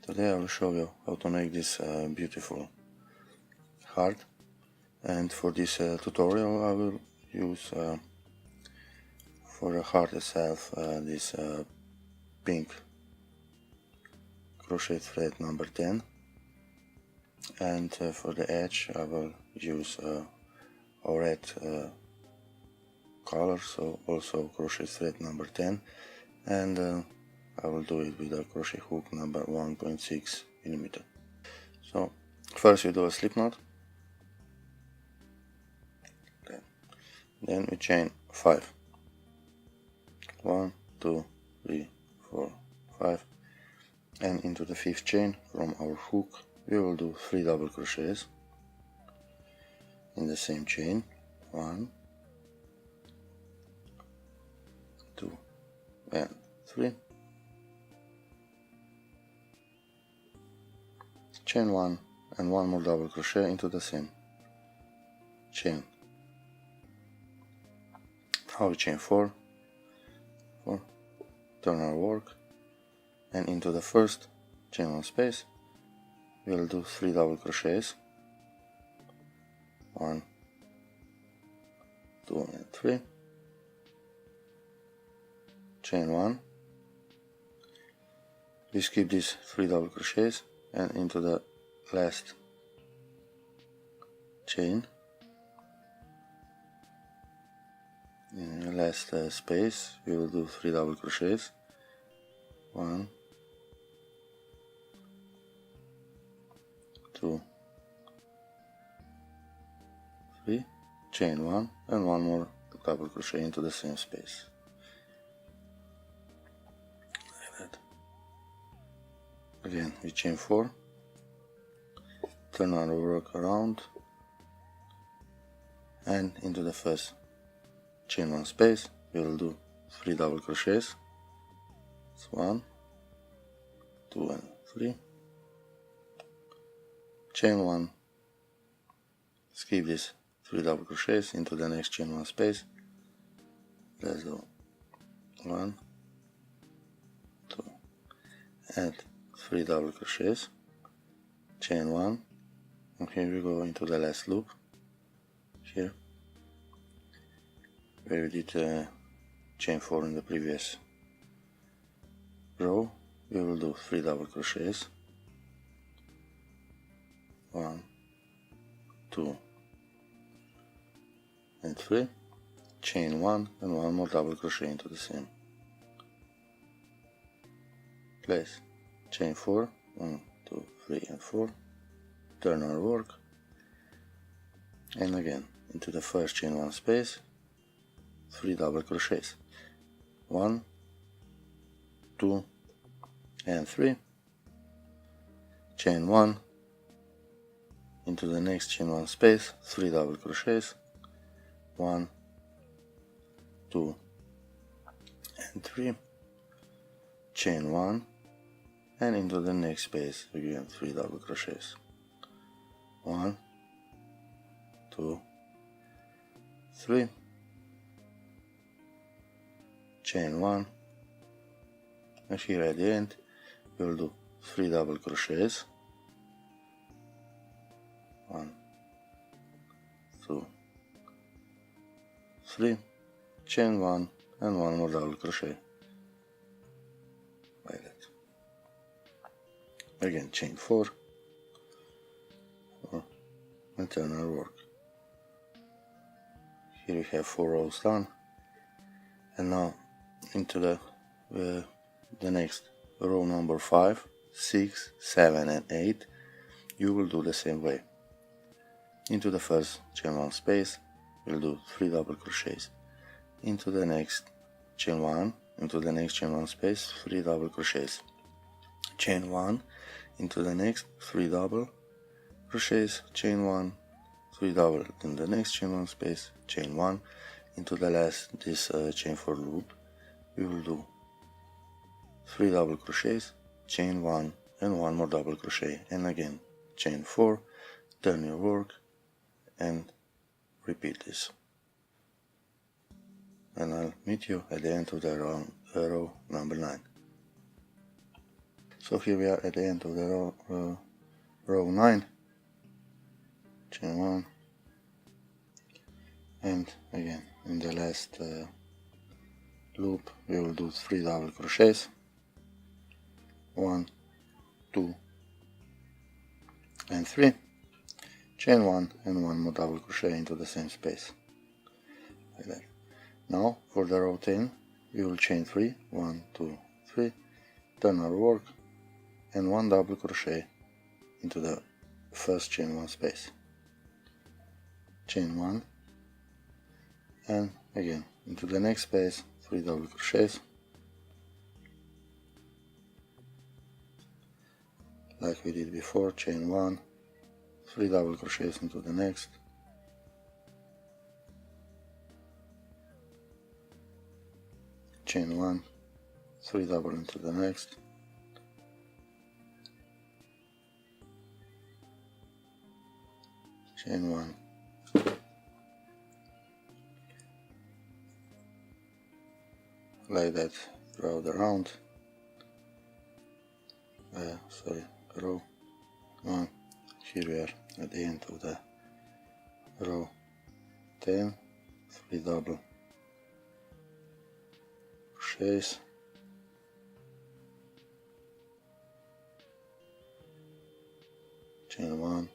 Today I will show you how to make this beautiful heart, and for this tutorial I will use for the heart itself this pink crochet thread number 10, and for the edge I will use a red color, so also crochet thread number 10, and I will do it with a crochet hook number 1.6 mm. So first you do a slip knot, then we chain 5, 1, 2, 3, 4, 5, and into the 5th chain from our hook we will do 3 double crochets in the same chain, 1, 2, and 3, chain 1 and 1 more double crochet into the same chain. Now we chain 4, turn our work, and into the first chain 1 space we'll do 3 double crochets, 1, 2, and 3, chain 1, we skip these 3 double crochets, and into the last chain, in the last space we will do 3 double crochets, 1, 2, 3, chain 1 and 1 more double crochet into the same space, like that. Again we chain 4, turn our work around, and into the first chain 1 space we will do 3 double crochets, it's 1, 2, and 3, chain 1, skip this 3 double crochets into the next chain 1 space, let's do 1, 2, and 3 double crochets, chain 1, and here we go into the last loop, here where we did chain 4 in the previous row, we will do 3 double crochets, 1, 2, and 3, chain 1 and 1 more double crochet into the same place, chain 4, 1, 2, 3, and 4, turn our work, and again into the first chain 1 space 3 double crochets, 1, 2, and 3, chain 1, into the next chain 1 space 3 double crochets, 1, 2, and 3, chain 1, and into the next space again 3 double crochets, 1, 2, 3, chain 1, and here at the end we'll do 3 double crochets, 1, 2, 3, chain 1 and 1 more double crochet, like that. Again chain 4, and turn our work. Here we have 4 rows done, and now into the next row number 5, 6, 7, and 8 you will do the same way. Into the first chain 1 space we'll do 3 double crochets, into the next chain 1, into the next chain 1 space 3 double crochets, chain 1, into the next 3 double crochets, chain 1, 3 double in the next chain 1 space, chain 1, into the last this chain 4 loop we will do 3 double crochets, chain 1 and 1 more double crochet, and again chain 4, turn your work, and repeat this. And I'll meet you at the end of the row number 9. So here we are at the end of the row 9, chain 1, and again in the last loop we will do 3 double crochets, 1, 2 and 3, chain 1 and 1 more double crochet into the same space, like that. Now for the row 10 we will chain 3, 1, 2, 3, turn our work, and 1 double crochet into the first chain 1 space, chain 1, and again into the next space 3 double crochets, like we did before, chain 1, 3 double crochets into the next, chain 1, 3 double into the next, chain 1, like that throughout the round, row 1. Here we are at the end of the row 10, 3 double crochets, chain 1,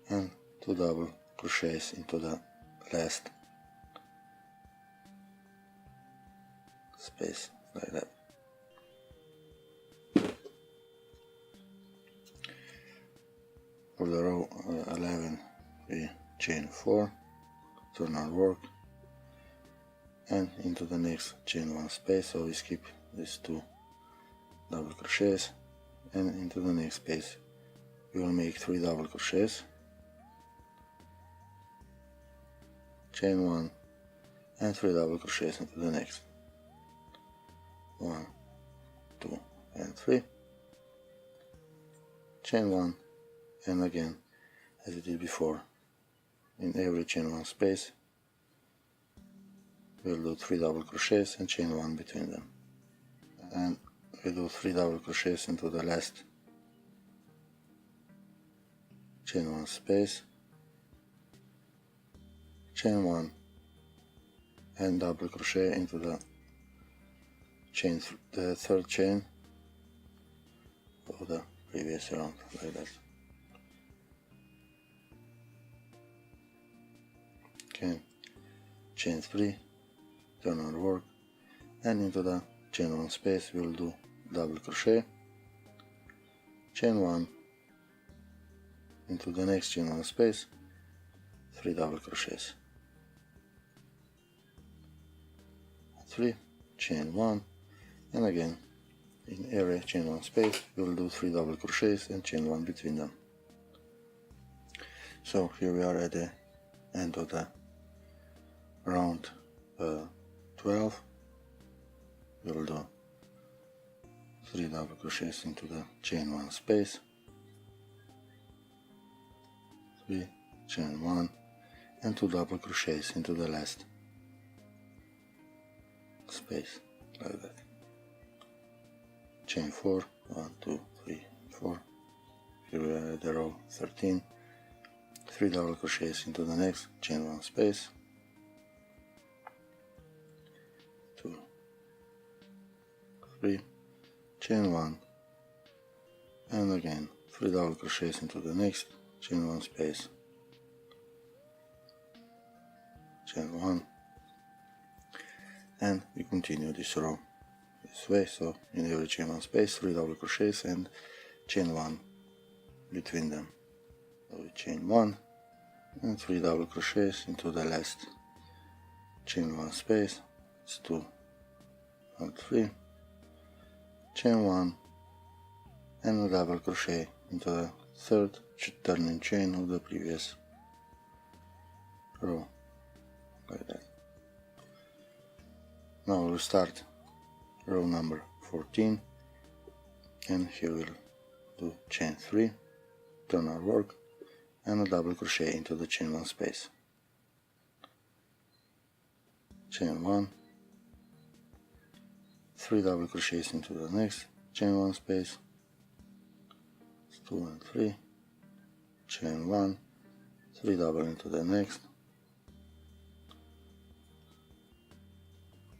and 2 double crochets into the last space, like that. For the row 11 we chain 4, turn our work, and into the next chain 1 space, so we skip these 2 double crochets, and into the next space we will make 3 double crochets, chain 1 and 3 double crochets into the next, 1, 2 and 3, chain 1, and again as we did before, in every chain 1 space we'll do 3 double crochets and chain 1 between them, and we do 3 double crochets into the last chain 1 space, chain 1 and double crochet into the third chain of the previous round, like that. Okay, chain 3, turn our work, and into the chain 1 space we will do double crochet, chain 1, into the next chain 1 space 3 double crochets, 3, chain 1, and again in every chain 1 space we will do 3 double crochets and chain 1 between them. So here we are at the end of the round 12. We will do 3 double crochets into the chain 1 space, 3, chain 1, and 2 double crochets into the last space, like that. Chain 4, 1, 2, 3, 4. Here we are at the row 13, 3 double crochets into the next chain 1 space, 2, 3, chain 1, and again 3 double crochets into the next chain 1 space, chain 1, and we continue this row this way. So in every chain 1 space 3 double crochets and chain 1 between them. So we chain 1 and 3 double crochets into the last chain 1 space, it's 2 and 3, chain 1 and a double crochet into the third turning chain of the previous row, like that. Now we'll start row number 14, and here we'll do chain 3, turn our work, and a double crochet into the chain 1 space, chain 1, 3 double crochets into the next chain 1 space, 2 and 3, chain 1, 3 double into the next,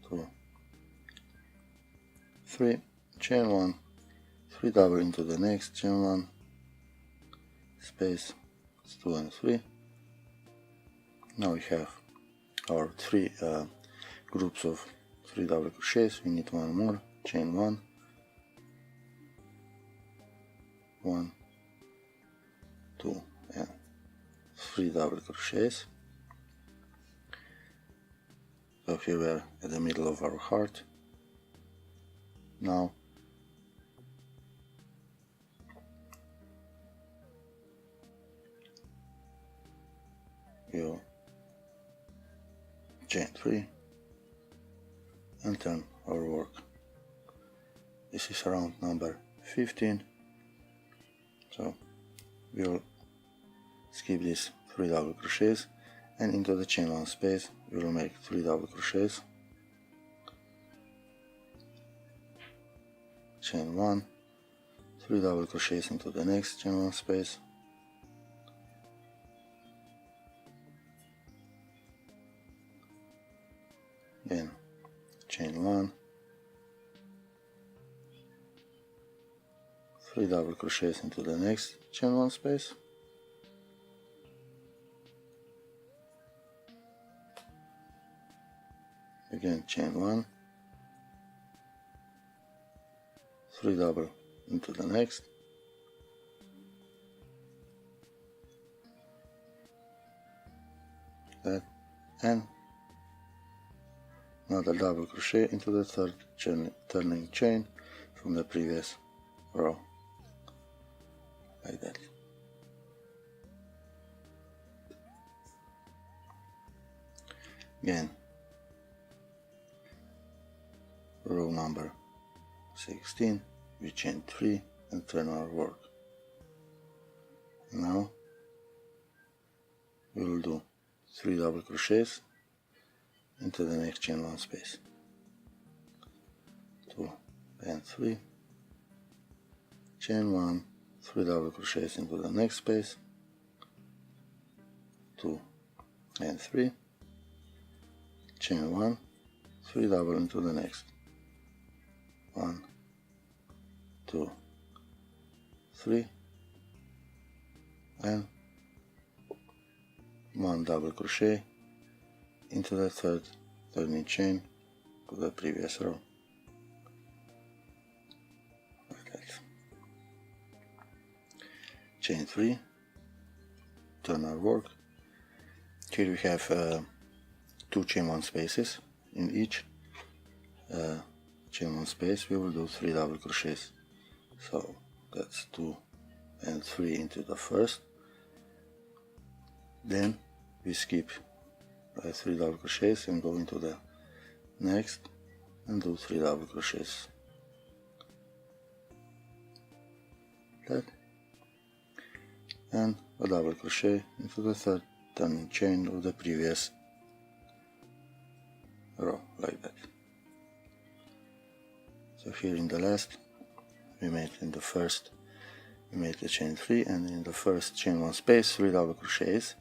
2, 3, chain 1, 3 double into the next, chain 1, space, 2 and 3. Now we have our 3 groups of 3 double crochets. We need one more, chain 1, 1, 2 and 3 double crochets. So here we are at the middle of our heart. Now you chain 3 and turn our work. This is round number 15, so we will skip these 3 double crochets, and into the chain 1 space we will make 3 double crochets, chain 1, 3 double crochets into the next chain 1 space, then chain 1, 3 double crochets into the next chain 1 space, again chain 1, 3 double into the next, that, and another double crochet into the third turning chain from the previous row, like that. Again, row number 16, we chain 3 and turn our work. Now we will do 3 double crochets into the next chain 1 space, 2 and 3, chain 1, 3 double crochets into the next space, 2 and 3, chain 1, 3 double into the next, 1, 2, 3, and 1 double crochet into the third turning chain of the previous row, like that. Chain 3, turn our work. Here we have 2 chain 1 spaces. In each chain 1 space we will do 3 double crochets, so that's 2 and 3 into the first, then we skip 3 double crochets and go into the next and do 3 double crochets, that, and a double crochet into the third turning chain of the previous row, like that. So here in the last we made in the first we made the chain 3, and in the first chain 1 space 3 double crochets,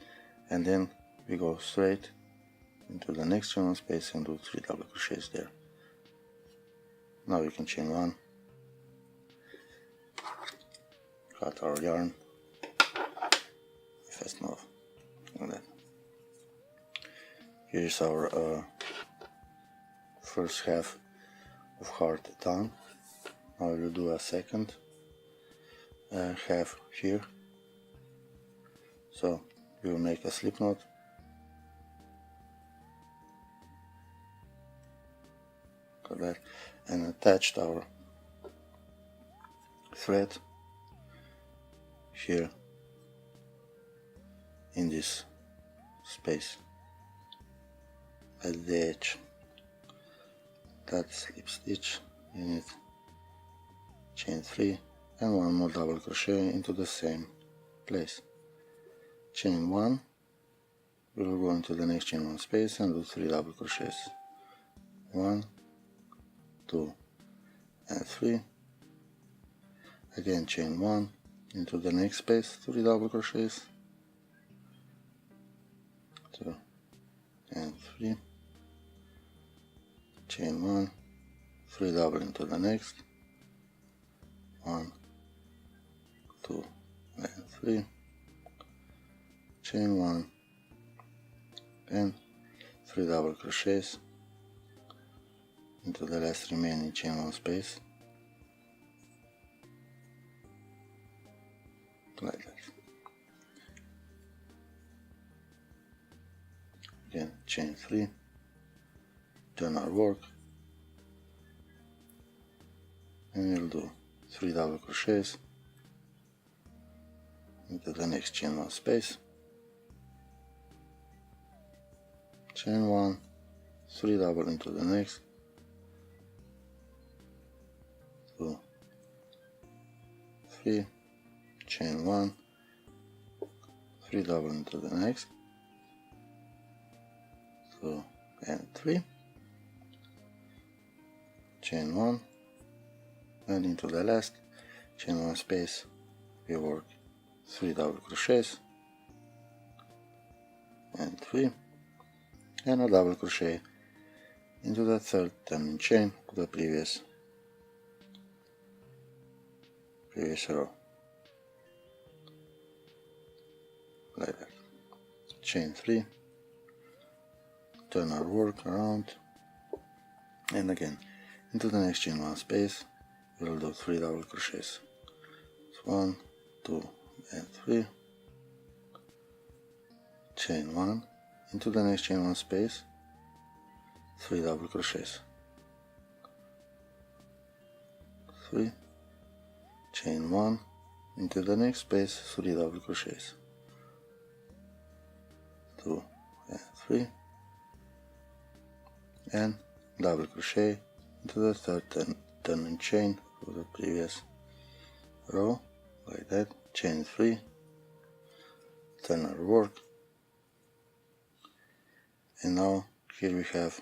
and then we go straight into the next chain 1 space and do 3 double crochets there. Now we can chain 1, cut our yarn, fasten off, like that. Here is our first half of heart done. Now we will do a second half here. So we will make a slip knot, like that, and attached our thread here in this space at the edge. That slip stitch, in it chain 3 and 1 more double crochet into the same place. Chain 1, we will go into the next chain 1 space and do 3 double crochets, 1, 2 and 3, again chain 1 into the next space, 3 double crochets, 2 and 3, chain 1, 3 double into the next, 1, 2 and 3, chain 1 and 3 double crochets into the last remaining chain 1 space, like that. Again chain 3, turn our work, and we'll do 3 double crochets into the next chain 1 space, chain 1, 3 double into the next, 2, 3, chain 1, 3 double into the next, 2 and 3, chain 1, and into the last chain 1 space we work 3 double crochets and 3, and a double crochet into the third turning chain of the previous row, like that. Chain 3, turn our work around, and again into the next chain 1 space we'll do 3 double crochets. 1, 2 and 3, chain 1, into the next chain 1 space, 3 double crochets, 3, chain 1, into the next space, 3 double crochets, 2 and 3, and double crochet into the third turning chain of the previous row, like that. Chain 3, turn our work, and now here we have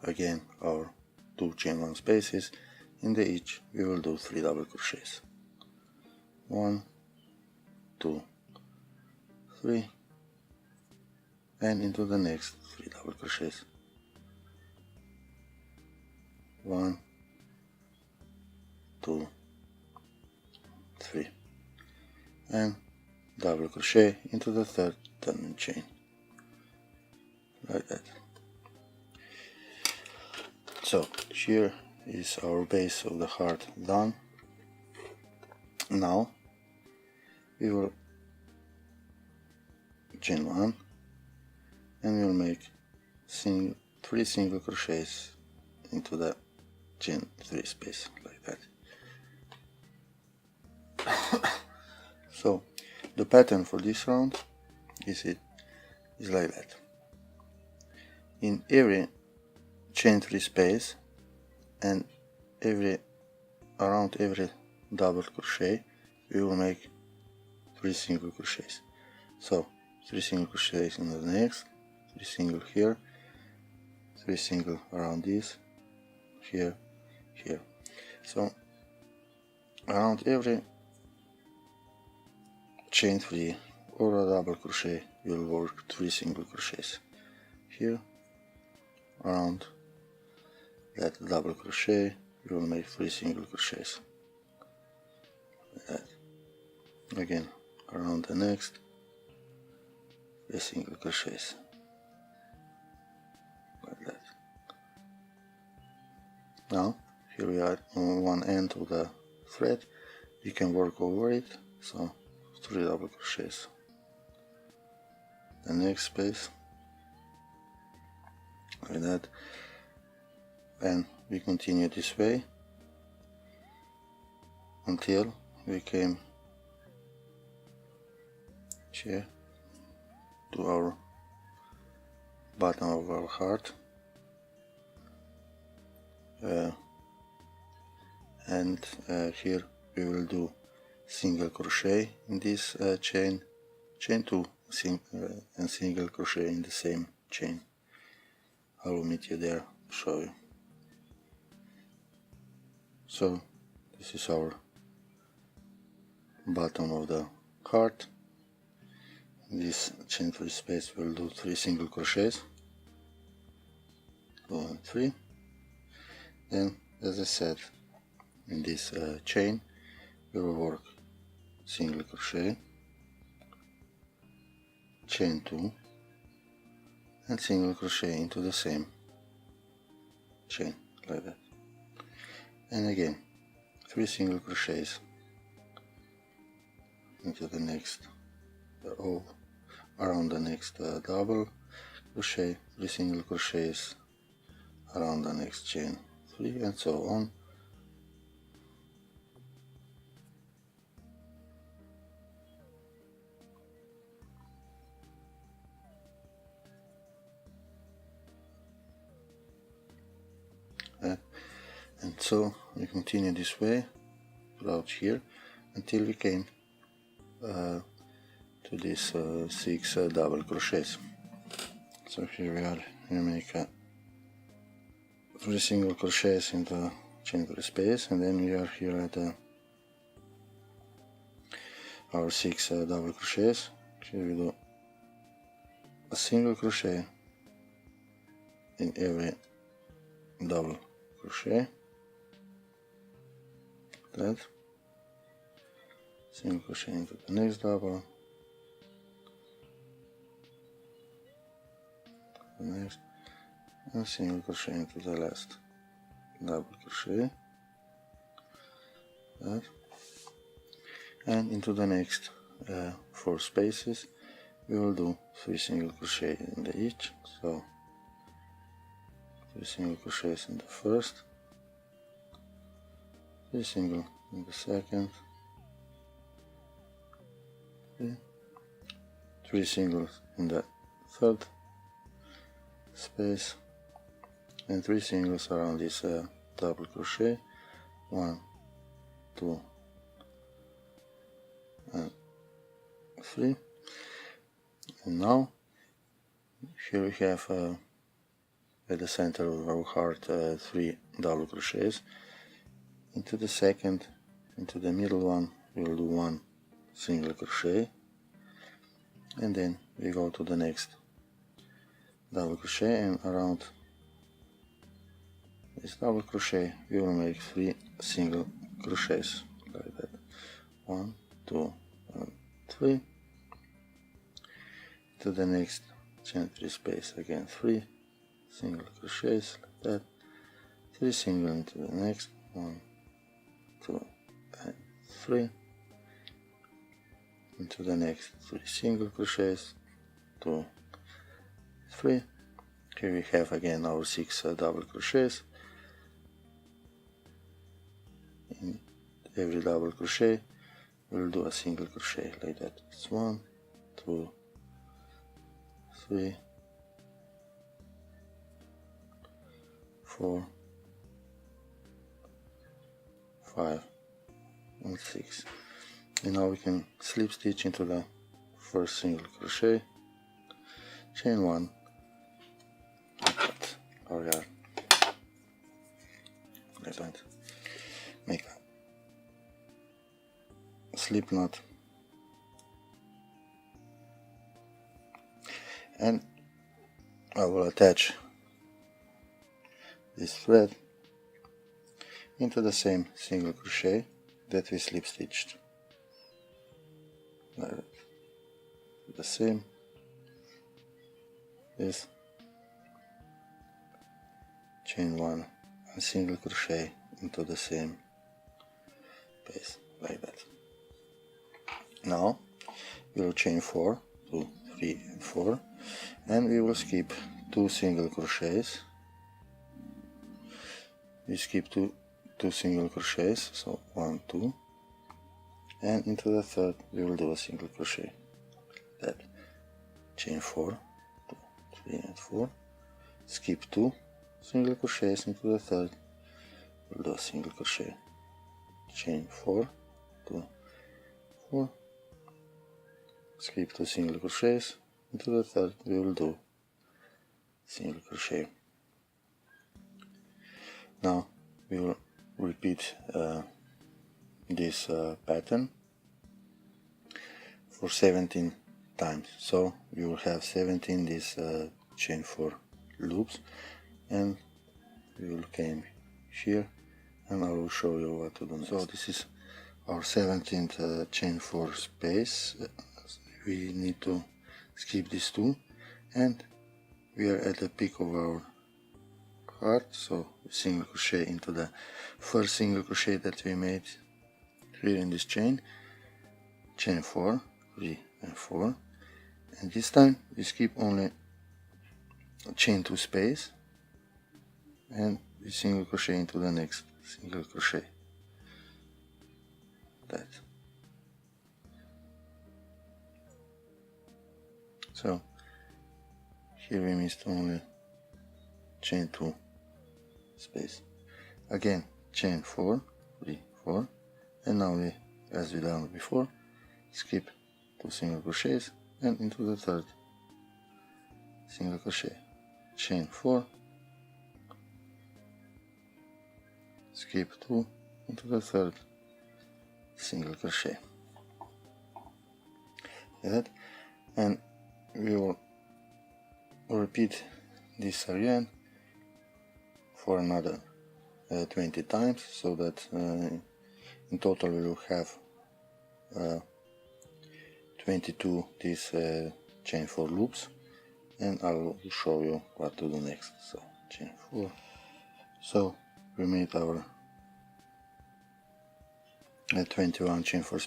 again our 2 chain 1 spaces. In the each we will do 3 double crochets, 1, 2, 3, and into the next 3 double crochets, 1, 2, 3, and double crochet into the third turning chain, like that. So here is our base of the heart done. Now we will chain 1 and we will make 3 single crochets into the chain 3 space, like that. So the pattern for this round is like that. In every chain 3 space and around every double crochet we will make 3 single crochets. So 3 single crochets in the next, 3 single here, 3 single around this, here, here. So around every chain 3 or a double crochet we will work 3 single crochets. Here around that double crochet we will make 3 single crochets, like that. Again around the next 3 single crochets, like that. Now here we are on one end of the thread, we can work over it, so 3 double crochets, the next space, like that, and we continue this way until we came here to our bottom of our heart, and here we will do single crochet in this chain 2, and single crochet in the same chain. I will meet you there to show you. So This is our bottom of the heart. In this chain 3 space we'll do 3 single crochets, 2 and 3. Then, as I said, in this chain we will work single crochet, chain 2, and single crochet into the same chain, like that. And again 3 single crochets into the next row, around the next double crochet, 3 single crochets around the next chain 3, and so on. And so we continue this way throughout here until we came to these 6 double crochets. So here we are. We make 3 single crochets in the chain 3 space, and then we are here at our 6 double crochets. Here we do a single crochet in every double crochet, that single crochet into the next double, the next, and single crochet into the last double crochet, that, and into the next 4 spaces we will do 3 single crochet in the each. So 3 single crochets in the first, 3 single in the second, 3 singles in the third space, and 3 singles around this double crochet, 1, 2, and 3. And now here we have at the center of our heart 3 double crochets. Into the second, into the middle one, we will do 1 single crochet, and then we go to the next double crochet, and around this double crochet we will make 3 single crochets, like that. 1, 2, and 3. To the next chain 3 space, again 3 single crochets, like that. 3 single into the next, 1, 2, and 3. Into the next 3 single crochets, 2, 3. Here we have again our 6 double crochets. In every double crochet we'll do a single crochet, like that. It's 1, 2, 3, 4, 5, and 6. And now we can slip stitch into the first single crochet, chain 1, cut our yarn, like that. Make a slip knot, and I will attach this thread into the same single crochet that we slip stitched. The same, this, chain 1 and single crochet into the same space, like that. Now we will chain 4, 2, 3, and 4, and we will skip 2 single crochets. We skip two single crochets, so 1, 2, and into the third we will do a single crochet, like that. Chain 4, 2, 3, and 4, skip 2 single crochets into the third, we'll do a single crochet, chain 4, 2, 4, skip 2 single crochets into the third, we will do single crochet. Now we will repeat this pattern for 17 times. So you will have 17 these chain 4 loops, and we will come here and I will show you what to do next. So this is our 17th chain 4 space. We need to skip these two, and we are at the peak of our heart, so single crochet into the first single crochet that we made here in this chain 4, 3 and 4, and this time we skip only chain 2 space and we single crochet into the next single crochet. That. So here we missed only chain 2 space. Again chain 4, 3, 4, and now we, as we done before, skip 2 single crochets and into the third single crochet, chain 4, skip 2 into the third single crochet. Like that, and we will repeat this again for another 20 times, so that in total we will have 22 these chain 4 loops, and I will show you what to do next. So chain 4. So we made our 21 chain 4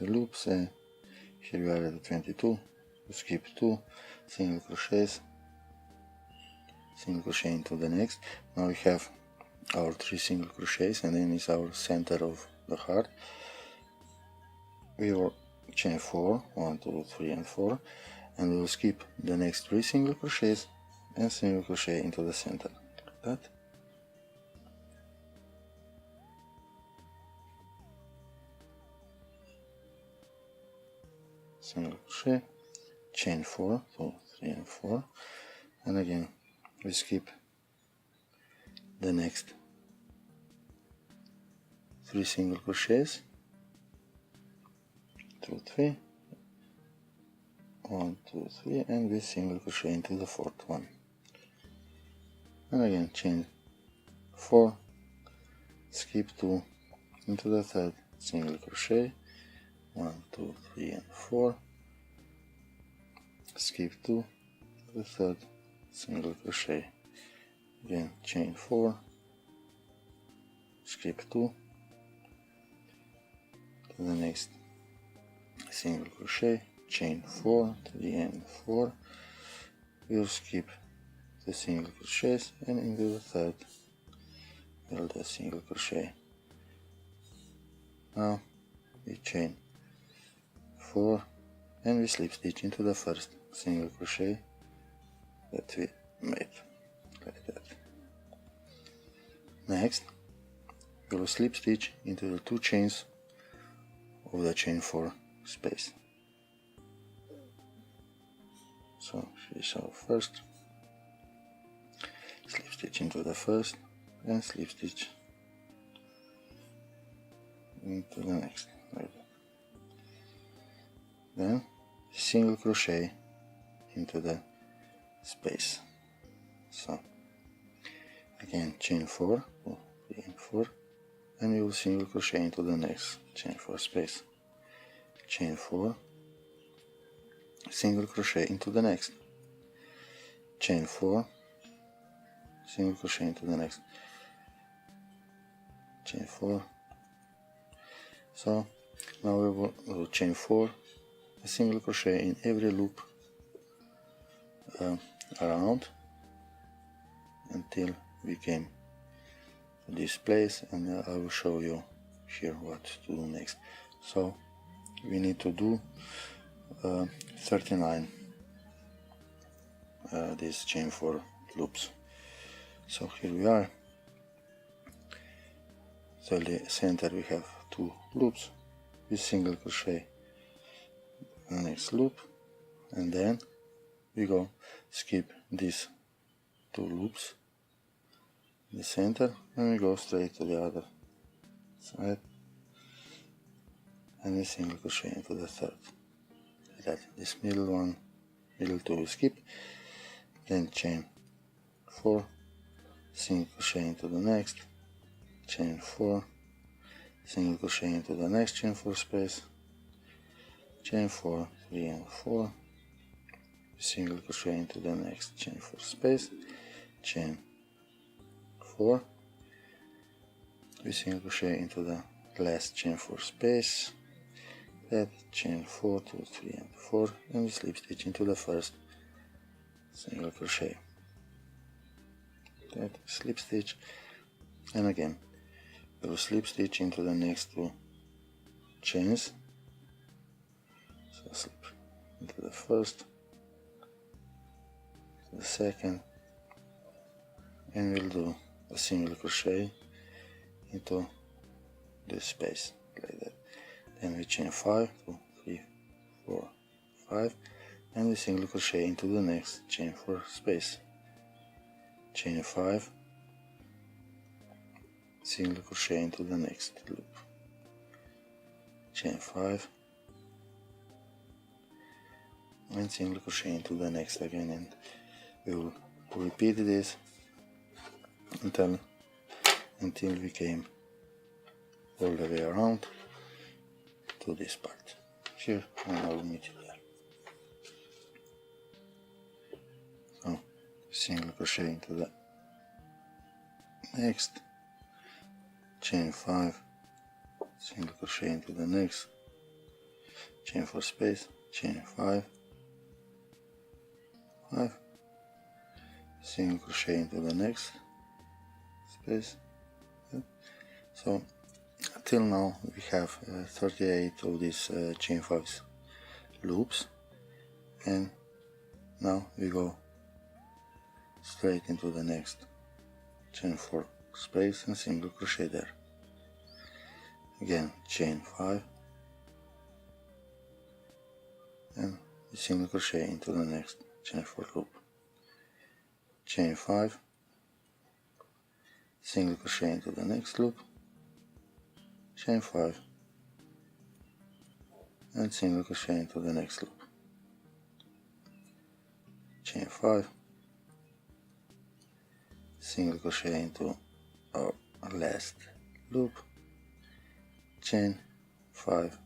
loops, and here we are at 22. We skip 2 single crochets, single crochet into the next. Now we have our 3 single crochets, and then is our center of the heart. We will chain 4, 1, 2, 3 and 4, and we will skip the next 3 single crochets and single crochet into the center, like that. Single crochet, chain 4, 2, 3 and 4, and again we skip the next 3 single crochets, 2, 3, 1, 2, 3, and we single crochet into the fourth one, and again chain 4, skip 2 into the third single crochet, 1, 2, 3 and 4, skip 2 to the third single crochet, again chain 4, skip 2 to the next single crochet, chain 4, 3 and 4, we'll skip the single crochets and into the third build a single crochet. Now we chain 4 and we slip stitch into the first single crochet that we made, like that. Next we will slip stitch into the 2 chains of the chain 4 space. So this is our first, slip stitch into the first and slip stitch into the next, like that. Then single crochet into the space. So again chain 4, 2, 3 and 4, and you will single crochet into the next chain 4 space, chain 4, single crochet into the next, chain 4, single crochet into the next, chain 4. So now we will do chain 4, a single crochet in every loop around until we came to this place, and I will show you here what to do next. So we need to do 39 these chain 4 loops. So here we are. So the center we have 2 loops, we single crochet the next loop, and then we go skip these 2 loops in the center, and we go straight to the other side and a single crochet into the third. That this middle one, middle two we skip, then chain 4, single crochet into the next, chain 4, single crochet into the next chain 4 space, chain 4, 3 and 4, single crochet into the next chain 4 space, chain 4, we single crochet into the last chain 4 space, that chain 4, 2, 3 and 4, and we slip stitch into the first single crochet, that slip stitch, and again we will slip stitch into the next two chains, so slip into the first, the second, and we'll do a single crochet into this space like that. Then we chain 5, 2, 3, 4, 5, and we single crochet into the next chain 4 space, chain 5, single crochet into the next loop, chain 5, and single crochet into the next again, and we will repeat this until we came all the way around to this part here, and I will meet you there. So single crochet into the next, chain 5, single crochet into the next, chain 4 space, chain 5, 5, single crochet into the next space. So till now we have 38 of these chain 5 loops, and now we go straight into the next chain 4 space and single crochet there. Again chain 5, and single crochet into the next chain 4 loop, chain 5, single crochet into the next loop, chain 5, and single crochet into the next loop, chain 5, single crochet into our last loop, chain 5,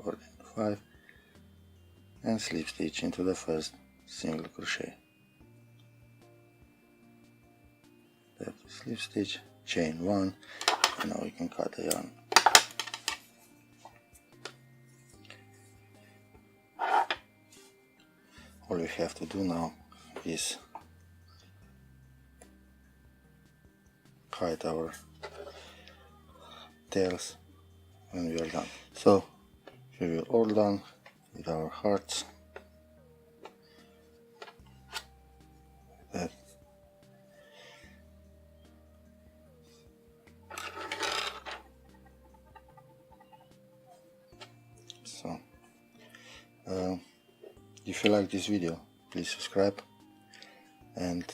4 and 5, and slip stitch into the first single crochet. That slip stitch, chain 1, and now we can cut the yarn. All we have to do now is hide our tails when we are done. So we are all done with our hearts. That. So if you like this video, please subscribe, and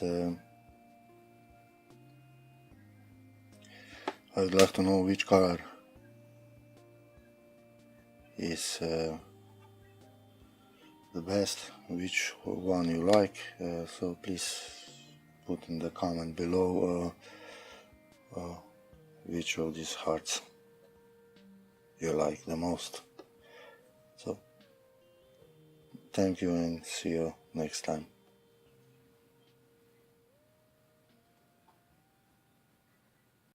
I would like to know which color is the best, which one you like, so please put in the comment below which of these hearts you like the most. So thank you, and see you next time.